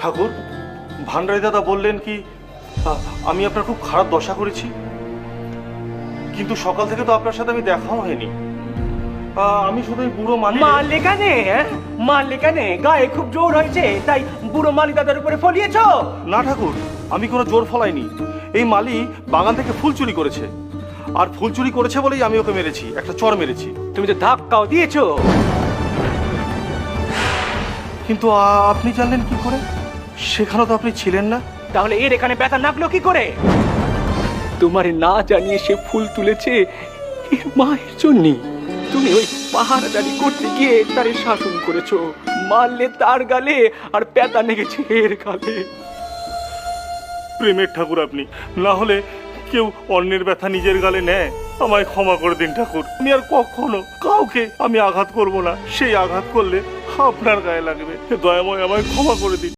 ঠাকুর, ভান্ডারী দাদা বললেন কি আমি আপনার খুব খারাপ দশা করেছি, কিন্তু সকাল থেকে তো আপনার সাথে আমি দেখাও হয়নি। আমি শুধু এই বুড়ো মালি মারলে কেনে? মারলে কেনে? গায়ে খুব জোর হয়েছে তাই বুড়ো মালি দাদার উপরে ফলিয়েছ? না ঠাকুর, আমি কোনো জোর ফলাইনি। এই মালি বাগান থেকে ফুল চুরি করেছে, আর ফুল চুরি করেছে বলেই আমি ওকে মেরেছি, একটা চড় মেরেছি। তুমি তো ধাক্কাও দিয়েছো। কিন্তু আপনি জানলেন কি করে? সেখানে তো আপনি ছিলেন না। তাহলে এর এখানে ব্যথা নাকলো কি করে? তোমার না জানিয়ে সে ফুল তুলেছে এর মায়ের জন্যে। তুমি ওই পাহারাদারি করতে গিয়ে তারে শাসন করেছো, মারলে তার গালে আর ব্যথা লেগেছে এর গালে। প্রেমের ঠাকুর আপনি, না হলে কেউ অন্যের ব্যথা নিজের গালে নেয়? আমায় ক্ষমা করে দিন ঠাকুর, আমি আর কখনো কাউকে আমি আঘাত করব না। সেই আঘাত করলে আপনার গায়ে লাগবে। দয়াময় আমায় ক্ষমা করে দিন।